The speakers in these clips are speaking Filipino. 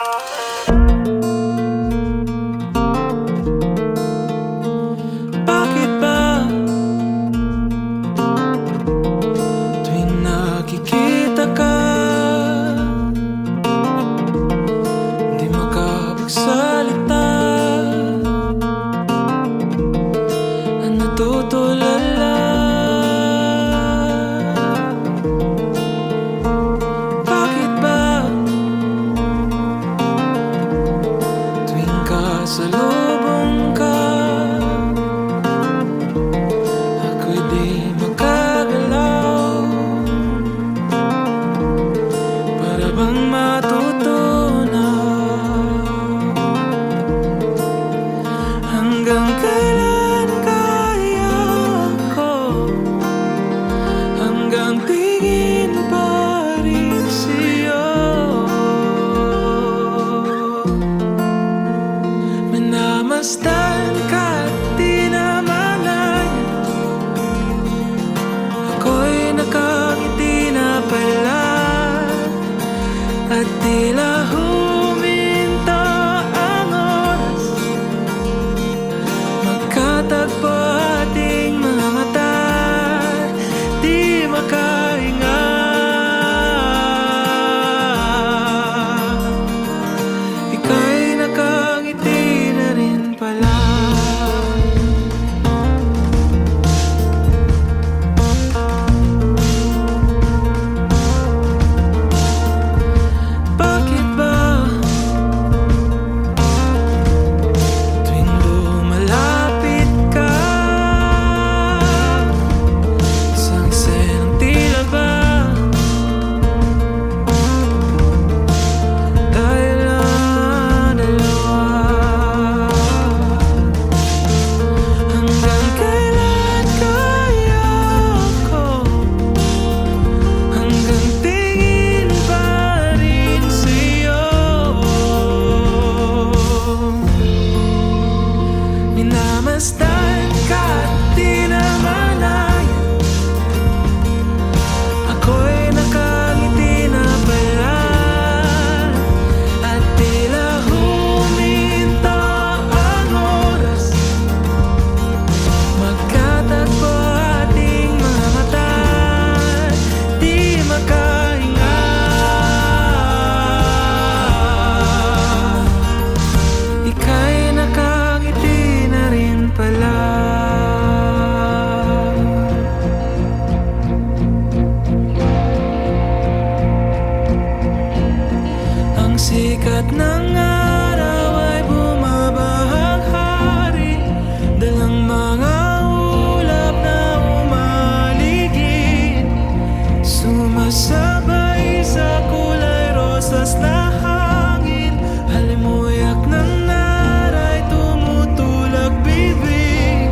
Bakit ba tuwing nakikita ka, di makapagsalita, ang natutulala? Bakit ba tuwing kasalubong ka, ako'y di makagalaw? Para bang matutunaw? Hanggang kailan kaya ko, hanggang tingin pa rin sa'yo? Minamasdan ka't di namalayan, ako'y nakangiti na pala, at tila huminto ang oras, magkatagpo ating mga mata, di makahinga. Ika'y nakangiti na rin pala. Bakit ba tuwing lumalapit ka, isang eksenang tila ba tayo lang dalawa? Hanggang kailan kaya ko, hanggang tingin pa rin sa'yo? Minamasdan ka't di namalayan, ako'y nakangiti na pala, at tila huminto ang oras, magkatagpo ating mga mata, di makahinga. Ika'y nakangiti na rin pala. Ang sikat ng araw ay bumabahaghari, dalang mga ulap na umaligid, sumasabay sa kulay rosas na hangin, halimuyak ng naray tumutulak bibig,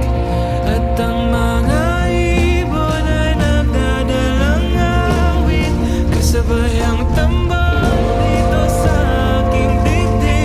at ang mga ibon ay nagdadalang awit, kasabay ang tambak dito sa aking dibdib.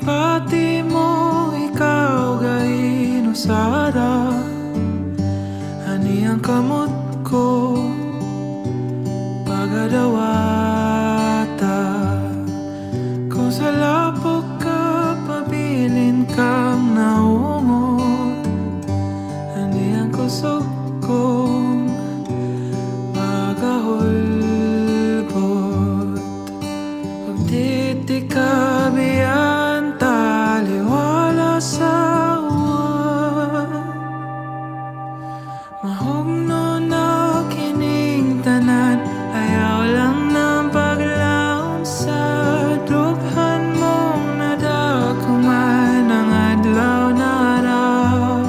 pati mo ikaw gain usada. Ani ang kamot ko pagadawata. Kung sa lapok ka pabilin kang naungot, ani ang kusog kong pagahulgot. Pag di ka biyan taliwala sa uwan, mahugno na kining tanan. Ayaw lang ng paglaom sa dughan mong nadakuman ang adlaw na raw.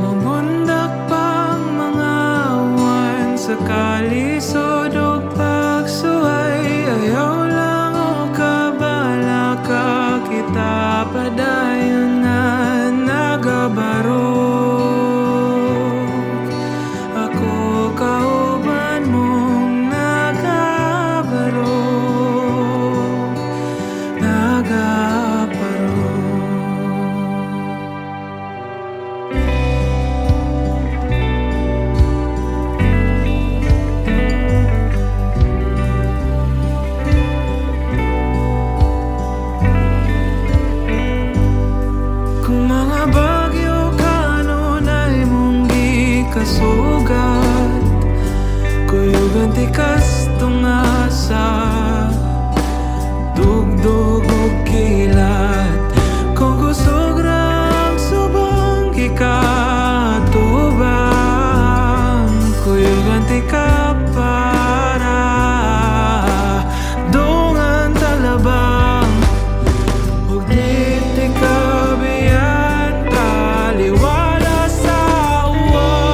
Mabundak pang mga uwan sa kalisod o pagsuway. Ayaw lang o kabala ka kita padayon na nagabarog. Ako kauban mong nagabarog, nagabarog. Kung mga bagyo kanunay mong di kasugat, kuyugan tikas tungasa, dugdug o kilat. Kung kusog rang subang ikatubang, kuyugan tika para dungan talabang. Ug di ka biyan taliwala sa uwan,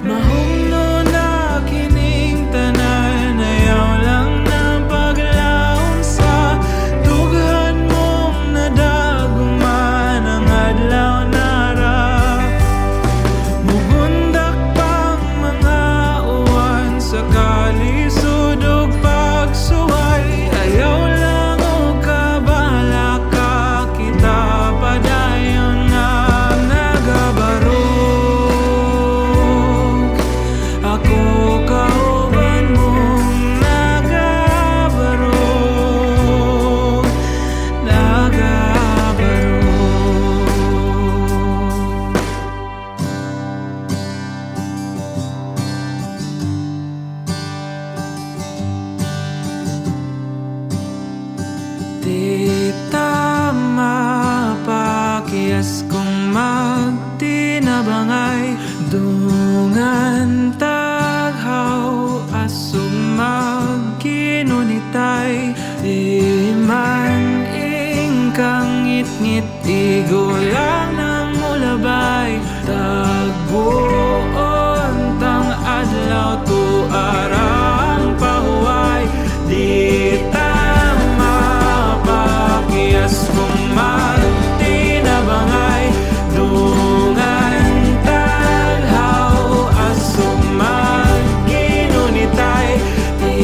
mahumno na kining tanan. Ayaw lang ng paglaom sa dughan mong nadaguman ang adlaw na raw. Mubundak pang mga uwan sa kalisod ug pagsuway. Ayaw lang o kabala ka kita padayon na nagabarog. Ako kauban mong nagabarog, nagabarog. Di tama pakiyas kung magtinabangay, dungan taghaw asong magkinunitay. Di man ingkang ngit-ngit igo lang ng mulabay. Tagbuon tang adlaw tuarang pahuway. Di tama pakiyas kung magtinabangay, dungan taghaw asong magkinunitay. Di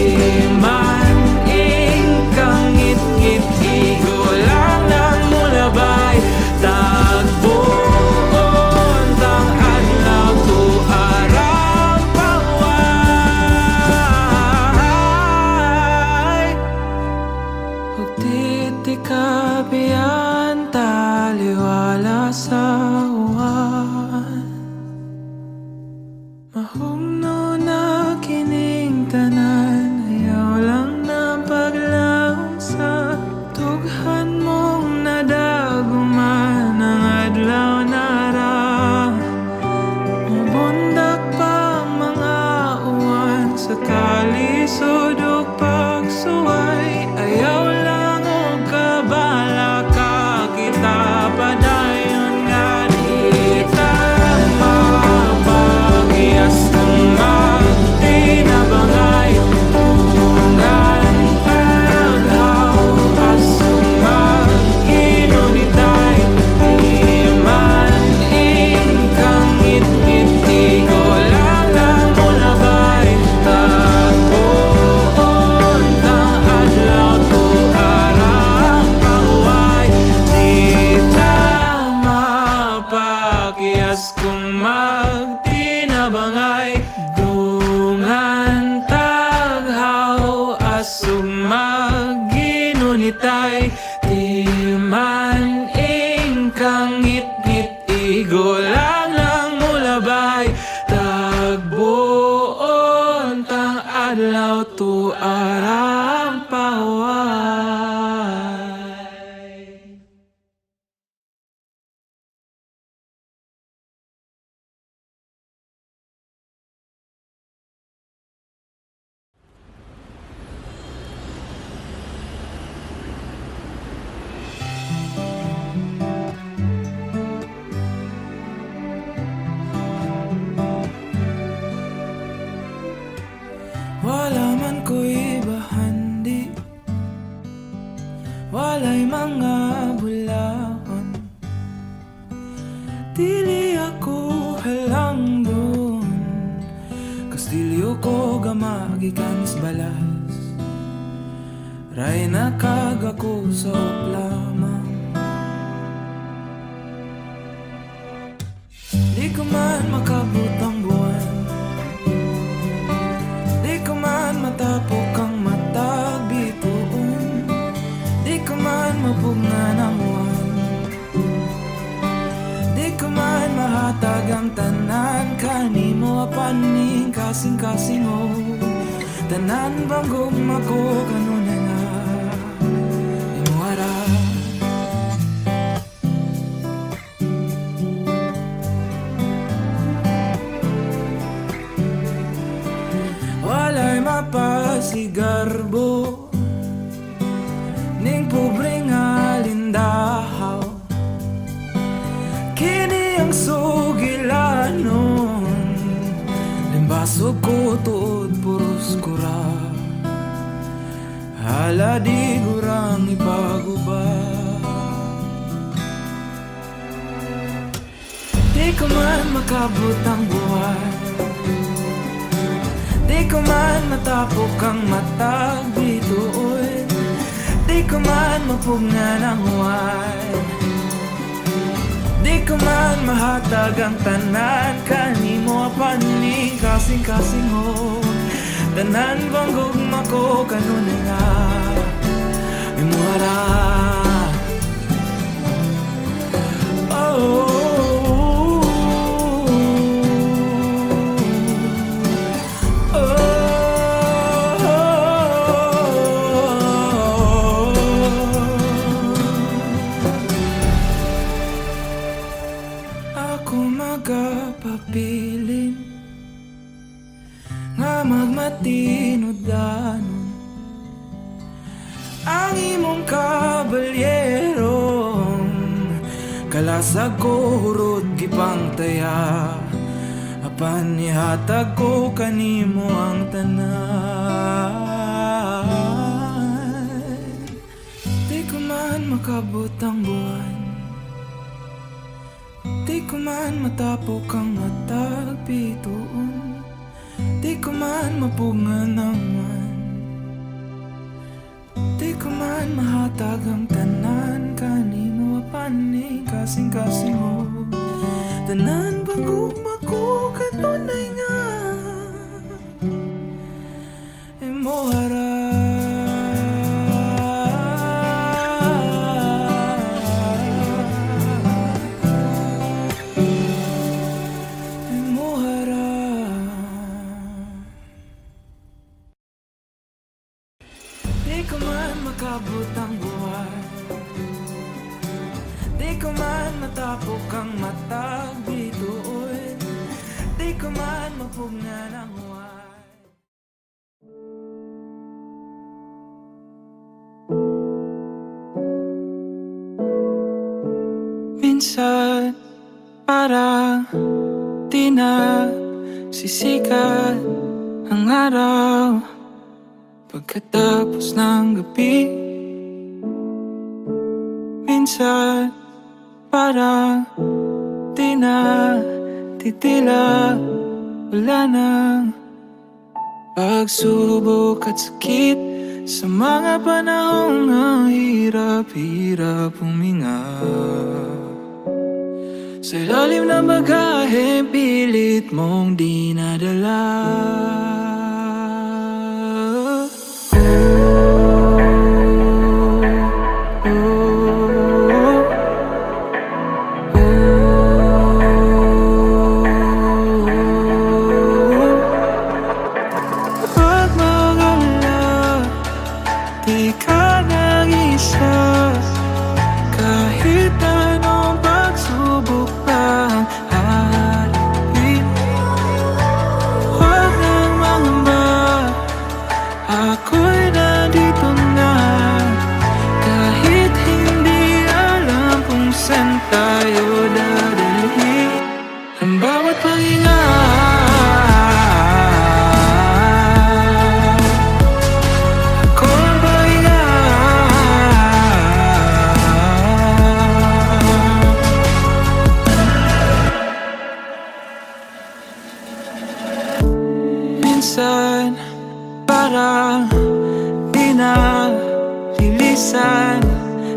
man ingkang ngit-ngit igo lang ng mulabay. Tagbuon tang adlaw tuarang pahuway. Ug di ka biyan taliwala sa uwan, mahumno na kining tanan. Ayaw lang ng paglaom sa dughan mong nadaguman ang adlaw na raw. Mabundak pang mga uwan sa kalisod ug pagsuway. Ayaw lang o kabala ka kita padayon nga di tama pakiyas kung magtinabangay, dungan taghaw asong magkinunitay. Di man ingkang ngit-ngit igo lang ng mulabay. Tagbuon tang adlaw adlaw to arang paway. Wala man ko'y bahandi, walay mga bulaon, dili ako halang doon. Kastilyo ko gamagikan sa balas, ray nakag ako sa lamang. Di ko man makabot ang buwan, di ko man matapok ang matag bituon, di ko man mapugnan ang uwan, di ko man mahatag ang tanan kanimo apaning kasing-kasing o tanan bang gugma ko kanunay nga imuhara. Walay mapasigarbo ning pobre nga lindahaw, kini ang sugilanon, limbaso ko tuod puros kura, hala di gurang ipaguba. Di ko man makabot ang buwan, di ko man matapok ang matag bituon, di ko man mapugnan ang huwan, di ko man mahatag ang tanan kanimo apaning kasing-kasing ho, tanan bang gugma ko kanunay nga imuhara. Oh, magapapilin nga magmatinodanon ang imong kabalyerong kalasag ko hurot gipang taya, apan ihatag ko kanimo ang tanan. Di ko man makabot ang buwan, di ko man matapok ang matag bituon, di ko man mapungan ang man, di ko man mahatag ang tanan kanimo apaning kasing-kasing mo, tanan bagugma ko kanunay nga imuhara. Di ko man makabot ang buwan, di ko man matapok ang matag bituon, di ko man mapugnan ang huwan. Minsan parang di na sisikat ang araw pagkatapos ng gabi. Minsan parang di na titila, wala nang pagsubok at sakit sa mga panahong na hirap-hirap huminga. Sa ilalim ng bagahe, pilit mong dinadala. Pag minsan parang di na lilisan.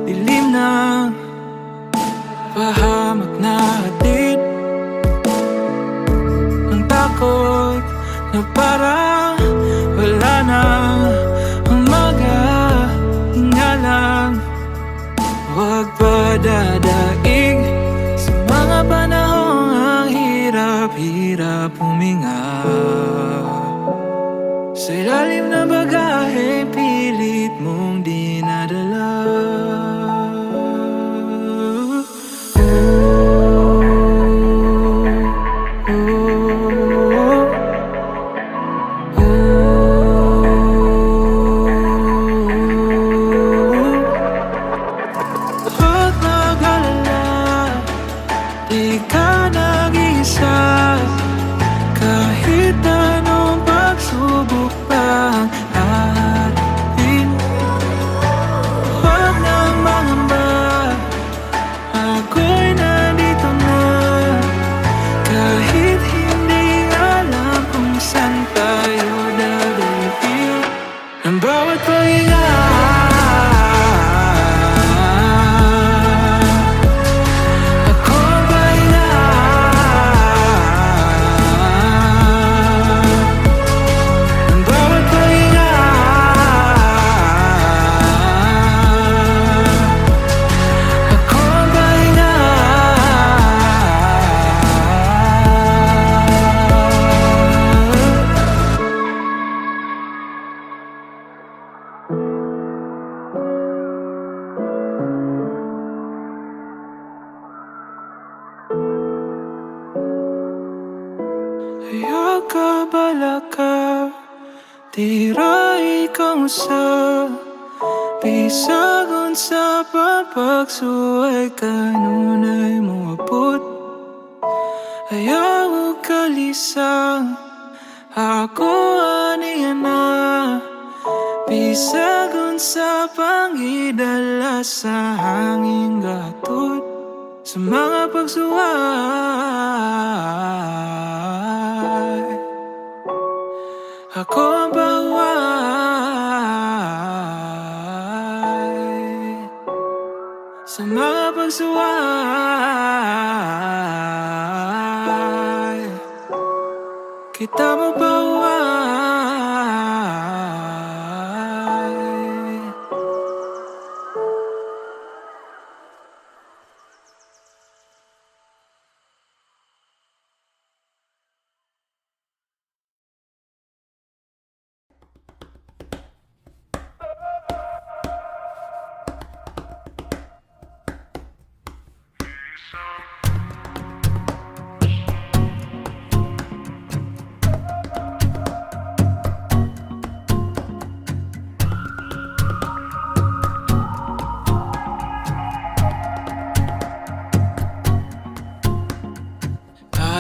Dilim na pahamak na hatid ang takot na parang wala na umaga. Hinga lang, huwag pa dadaig sa mga panahong ang hirap-hirap huminga. Sa ilalim na bagahe, pilit mong dinadala. Huwag mag-alala, di ka nag-iisa. Kahit anong pagsubok pang atin, huwag nang mangamba, ako'y nandito na. Kahit hindi alam kung saan tayo dadalhin ang bawat pahinga. Ako ang pahinga, ang bawat pahinga. Ako ang pahinga. Ayaw ka balaka, tira ikaw sa pisagon sa papagsuway kanunay mo abot. Ayaw kalisang, ako aniya na, pisagon sa pangidala sa hangin gatod. Sa mga pagsuway, ako ang bahuway. Sa mga pagsuway, kita mo bahuway.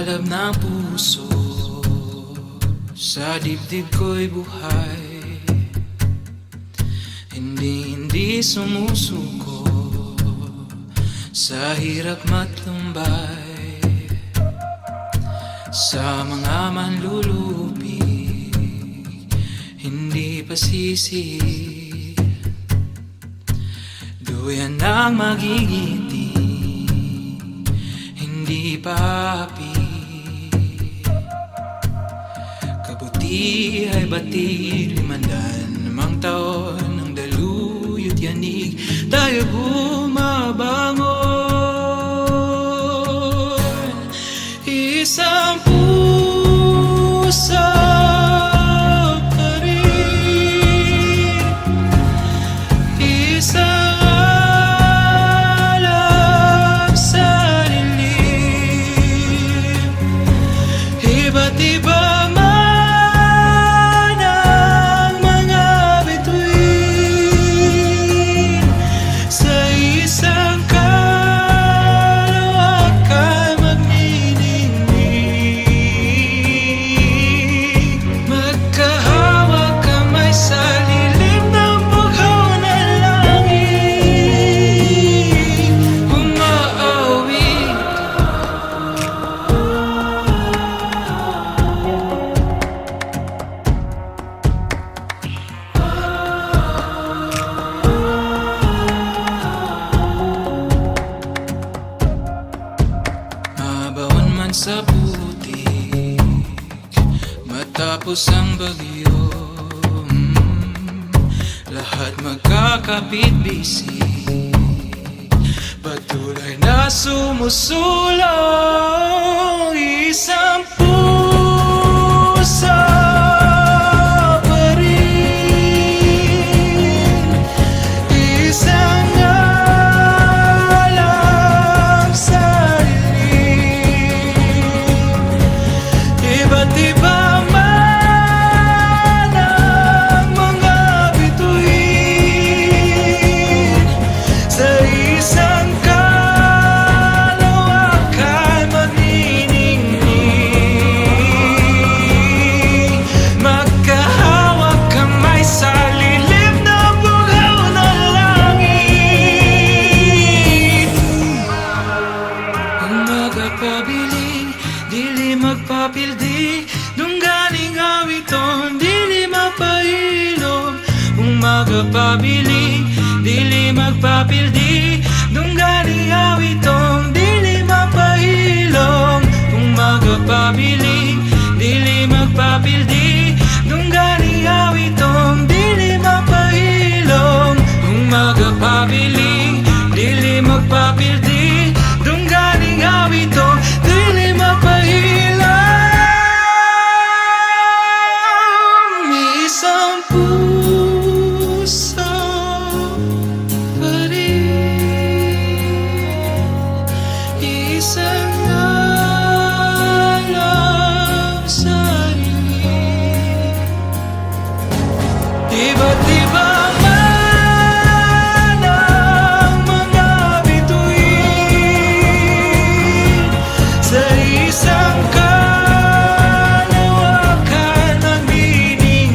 Alam ng puso, sa dibdib ko'y buhay. Hindi sumusuko sa hirap matlumbay. Sa mga manlulupi, hindi pasisi. Duyan ang magigiti, hindi papi. Kabuti ay batid, 500 taon ng daluyot yanig. Tayo bumabangon, isang puso pa rin, isang alam sa dilim. Iba't iba man ang mga bituin sa Matapos ang bagyo, lahat magkakapit-bisig, patuloy na sumusulong isang puso pa rin, isang alam sa dilim. Iba't iba man ang mga bituin, sa isang kalawakan magniningning, magkahawak kamay sa lilim na bugaw ng langit. Ang magpabiling, dili magpapildi, dungganing awiton, dili mapahilom. Ang magpabiling, dili magpapildi, dungganing awiton, dili mapahilom. Ang magpabiling, dili magpapildi, dungganing awiton, dili mapahilom. Ang magpabiling, dili magpapildi, dungganing awiton, dili mapahilom. Isang puso pa rin, isang alam sa dilim. Iba't iba man ang mga bituin, sa isang kalawakan magniningning,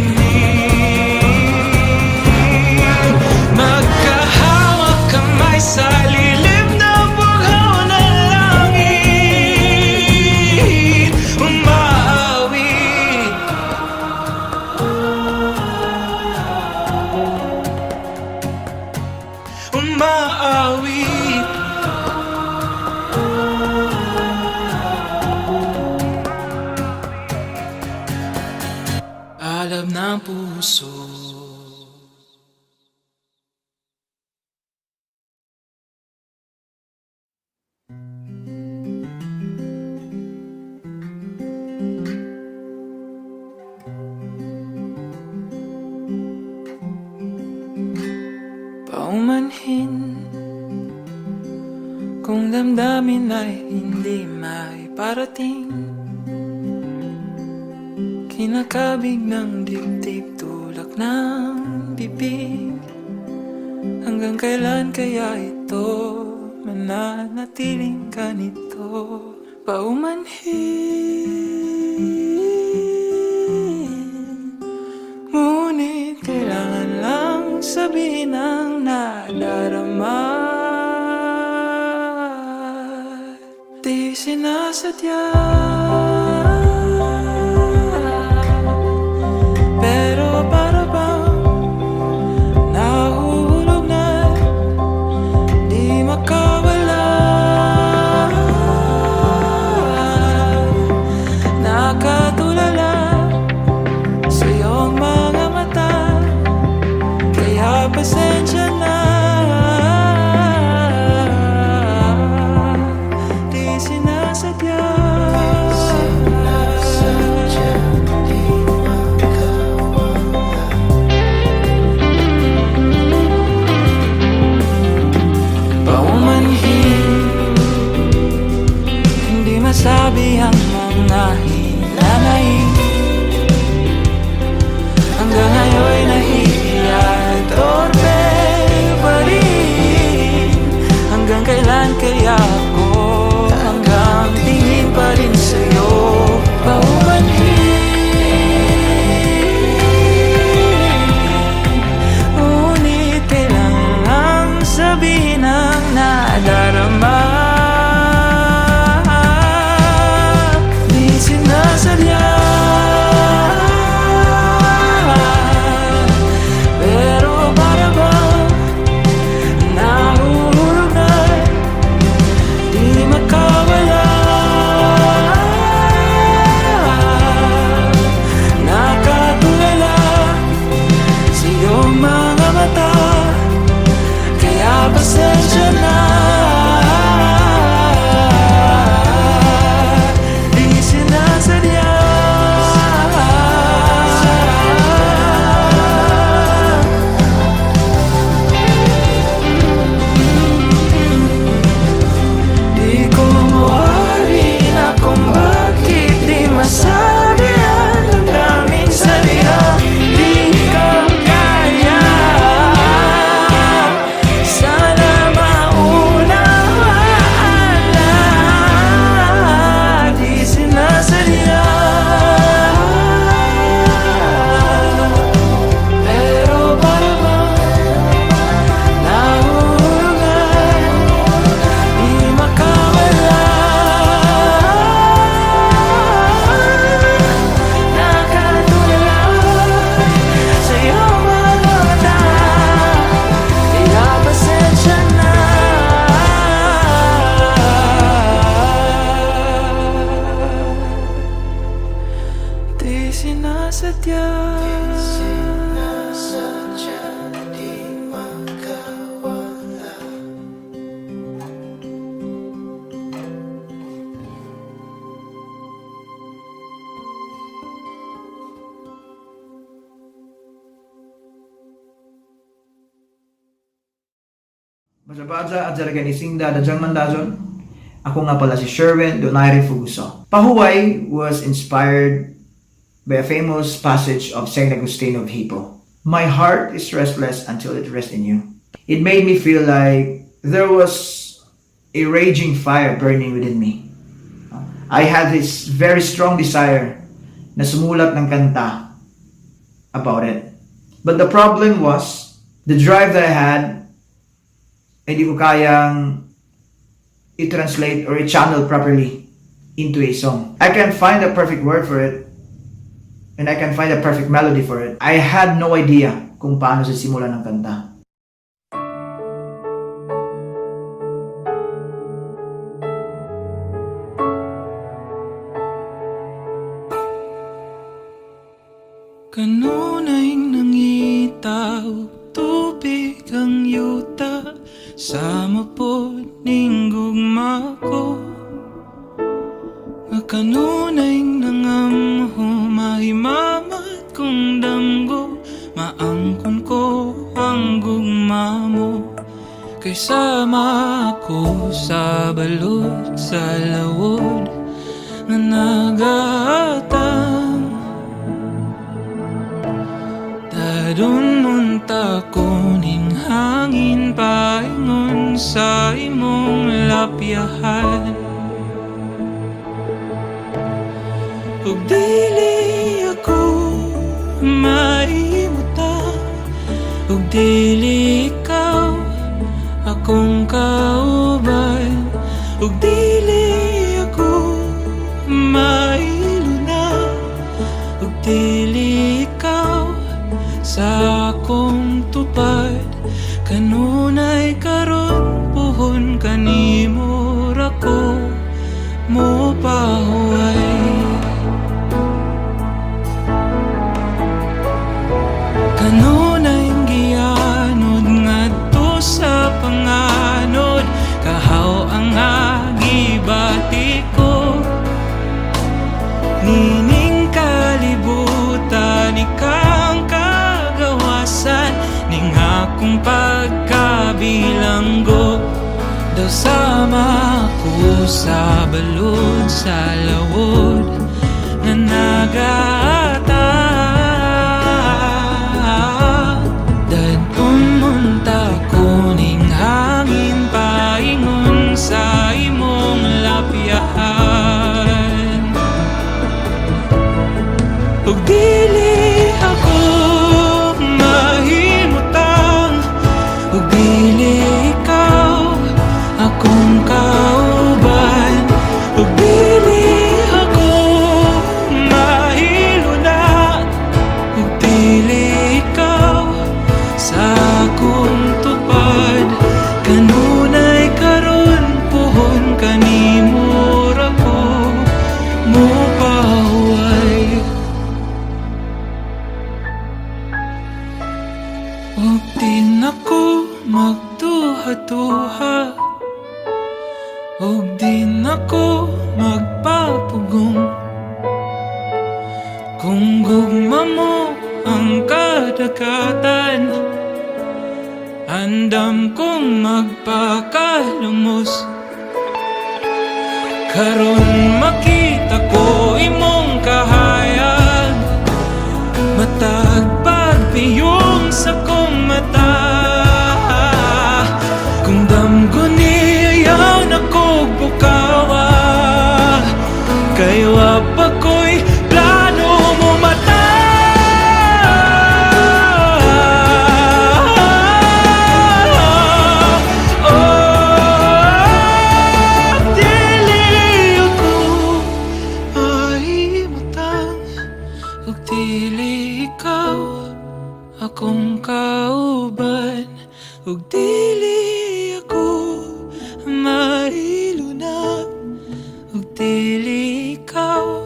magkahawak kamay sa lilim na bugaw ng langit. Umaawit, umaawit, alam ng puso. Paumanhin kung damdamin ay hindi may parating, kinakabig ng dibdib, tulak ng bibig. Hanggang kailan kaya ito mananatiling ganito? Paumanhin, ngunit kailangan lang sabihin ang nadarama. Di sinasadya, pero para bang nahuhulog na di makawala. Nakatulala sa iyong mga mata, kaya pasensya na. Di sinasadya, Baja at Zaraganisingda Dajang Mandazon. Ako nga pala si Sherwin Donaire Fuguso. Pahuway was inspired by a famous passage of Saint Augustine of Hippo. My heart is restless until it rests in you. It made me feel like there was a raging fire burning within me. I had this very strong desire na sumulat ng kanta about it. But the problem was, the drive that I had, hindi ko kayang i-translate or i-channel properly into a song. I can find a perfect word for it, and I can find a perfect melody for it. I had no idea kung paano sisimulan ng kanta. Kanunay nangitaw, tubig ang yuta, sama po ning gugma ko. Nga kanunay nangamho, mahimamat kong damgo, maangkon ko ang gugma mo. Kay sama ako sa balod, sa lawod, nga nagatang. Dadun munta ko ning hangin paingon sa imong lapyahan. Ug dili ako maimutan, ug dili ikaw akong kauban, ug dili ako mailuna, ug dili ikaw sa akong tupad. Kanunay karon puhon kanimo rako mo pahuway. Kanunay gianod ngadto sa panganod, kahaw ang agibati ko. Nining kalibutan ikang kagawasan, ning akong pagkabilanggo. Daw sama ko sa balod, sa lawod, nga nagata. Dadun munta ko ning hangin paingon sa imong lapyahan. Ug dili ako mahimutang, ug dili ikaw akong kauban, ug dili ako mahiluna, ug dili ikaw sa akong tupad. Kanunay karon puhon kanimo rako mo pahuway. Ug di nako magduha-duha, ug di nako magpapugong. Kung gugma mo ang kadagatan, andam kong magpakalumos. Karon makita ko imong kahayag, matag pagpiyong sa kong mata. Kung damgo niyaw na kog bukawa, kay wapa ko'y plano mo mata. Oh, dili ako mahimutang, ug dili ikaw akong kauban, ug dili ako mailuna, ug dili ikaw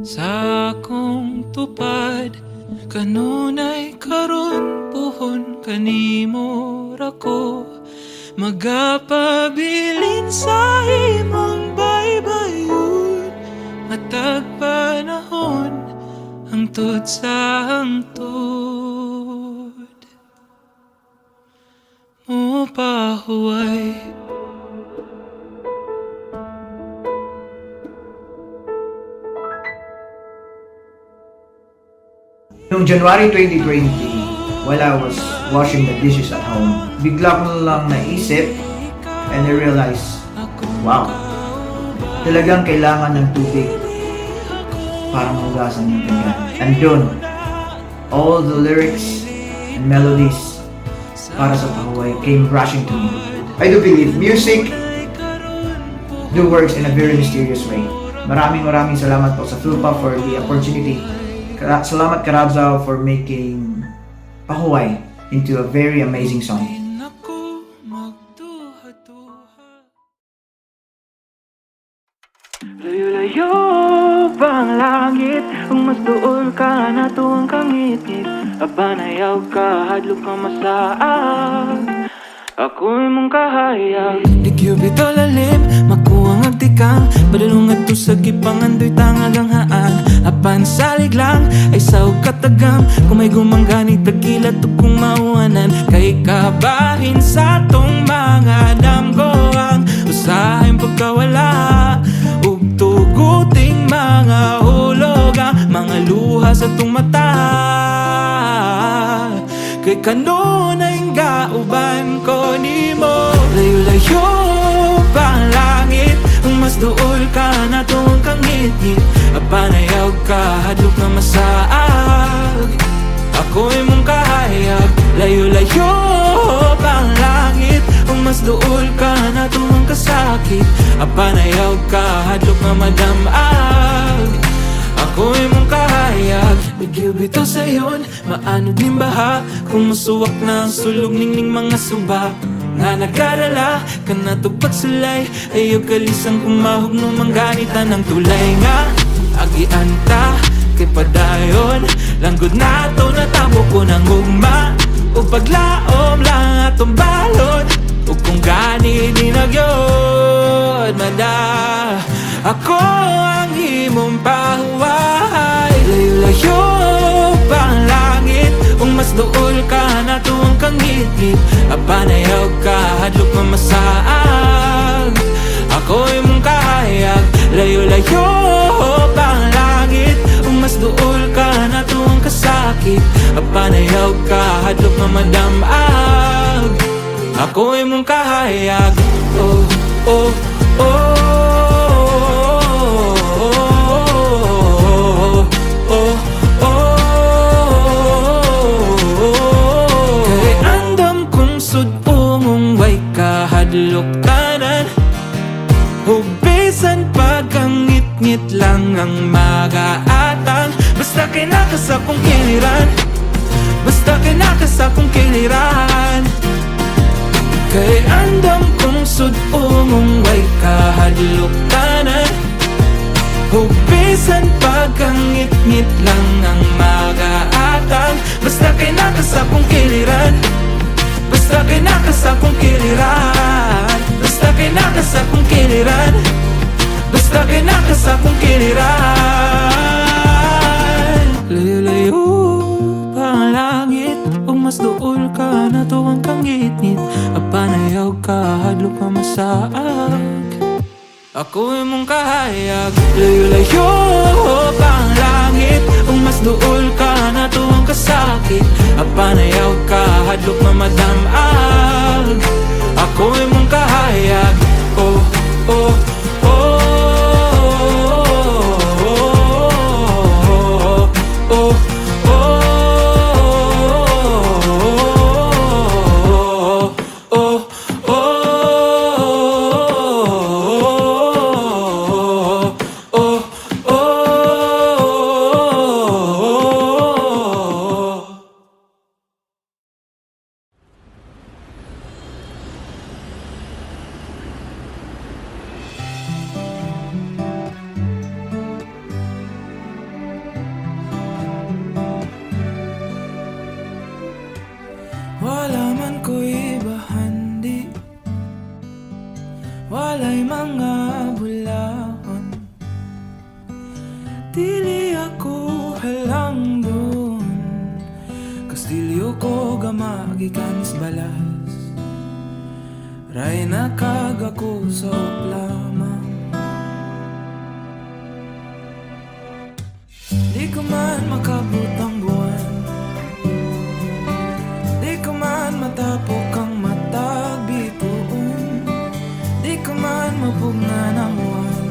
sa akong tupad. kanunay karon puhon kanimo rako magapabilin sa imong baybayon matag panahon hangtod sa hangtod mo pahuway. Noong January 2020, while I was washing the dishes at home, bigla ko lang naisip and I realized, wow, talagang kailangan ng tubig para mahugasan yung pinggan. And dun, all the lyrics and melodies para sa Pahuway came rushing to me. I do believe music do works in a very mysterious way. Maraming salamat po sa Philpa for the opportunity. Salamat Karabzao for making Pahuway into a very amazing song. Layo-layo bang langit kung mas doon ka na tuwang kangit-ngit abanayaw ka, hadlok ka masaag ako'y mong kahayag Digyo bito lalim, makuwang agtikang Padulungan to sa gipangandoy tangagang haan Apan salig lang, ay saog katagam Kung may gumangganit, tagilat to kung mauanan Kay kabahin sa tong mga damgoang Usahin pagkawala Ug tuguting mga huloga Mga luha sa tong mata Kay kanunay gauban ko nimo Layo-layo pa ang langit Ang mas duol ka na tuwang kangit-ngit Apanayaw ka, hadlok na masaag Ako'y mong kahayag Layo-layo pa ang langit Ang mas duol ka na tuwang kasakit Apanayaw ka, hadlok na madamag Ako'y mong kahayag Bigil bito sayon, maanod ning baha Kung masuwak na ang sulog ning mga suba Nga nagkarala, ka natugpag sulay Ayaw kalisang kumahog nung mangganita ng tulay nga Agian ta, kay padayon Langgod na to, natamo ko ng ugma O paglaom lang atong balon O kung gani dinagyod Mada, ako ang himong pahuway Layo-layo pa ang langit Kung mas dool ka na tuwang kangit-ngit Apanayaw ka, hadlok mamasaag Ako'y mong kahayag Layo-layo pa ang langit Kung mas dool ka na tuwang kasakit Apanayaw ka, hadlok mamadamag Ako'y mong kahayag Oh, oh, oh Hadlok kanan Hubisan pagkangit-ngit lang ang magaatang Basta kinakas akong kiliran Basta kinakas akong kiliran Kay andam kong sud-umong way kahadlok kanan Hubisan pagkangit-ngit lang ang magaatang Basta kinakas akong kiliran Basta kinakas akong kiliran Basta kinakas akong kiliran Basta kinakas akong kiliran Layo-layo pa ang langit Kung mas dool ka na tuwang kangit-ngit Apanayaw ka, hadlok ka masaag Ako'y mong kahayag Layo-layo pa ang langit Kung mas dool ka na tuwang kasakit Apanayaw ka, hadlok mamadamag Ako'y mong kahayag Oh, oh, oh Oh, Wala man ko'y bahandi, walay mga bulahon. Dili ako halang doon, kastilyo ko gamagikan sa balas. Ray nakag ako sa lamang. Di ko man makabot ang buwan, di ko man matapok ang matag bituon, di ko man mapugnan ang uwan,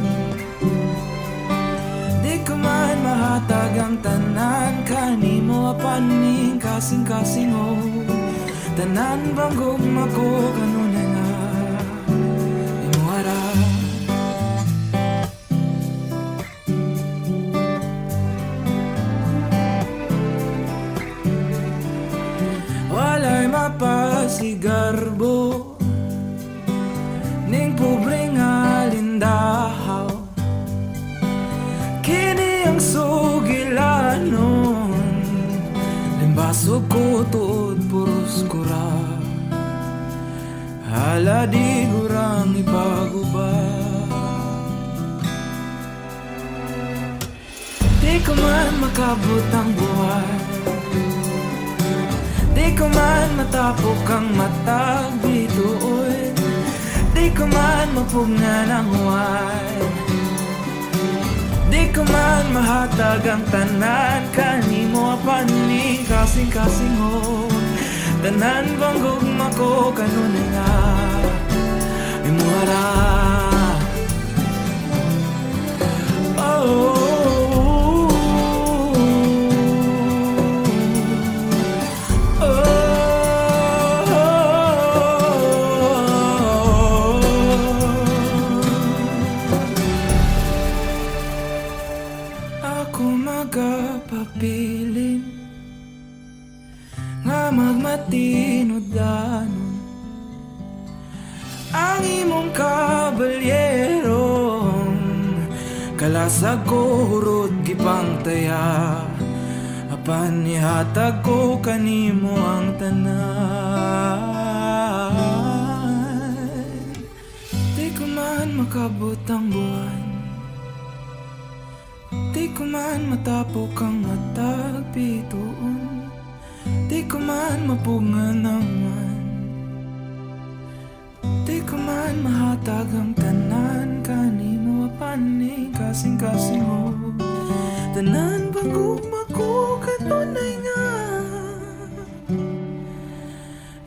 di ko man mahatag ang tanan kanimo apaning kasing-kasing o tanan bang gugma ko kanunay nga imuhara. Walay mapasigarbo ning pobre nga lindahaw, kini ang sugilanon, limbaso ko tuod puros kura, hala di gurang ipaguba. Di ko man makabot ang buwan, di ko man matapok ang matag bituon, di ko man mapugnan ang uwan, di ko man mahatag ang tanan kanimo apaning kasing-kasing o tanan bang gugma ko kanunay nga imuhara. Oh, ako magapapilin nga magmatinodanon ang imong kabalyerong kalasag ko hurot gipang taya, apan ihatag ko kanimo ang tanan. Di ko man makabot ang buwan, di ko man matapok ang matag bituon, di ko man mapungan ang man, di ko man mahatag ang tanan kanimo apaning kasing-kasing o tanan bagugma ko kanunay nga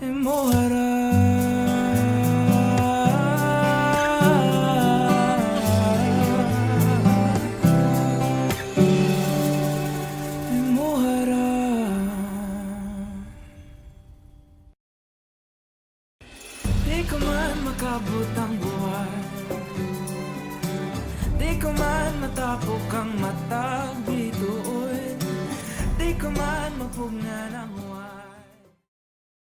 imuhara. Di ko man makabot ang buwan, di ko man matapok ang matag bituon, di ko man mapugnan ang uwan.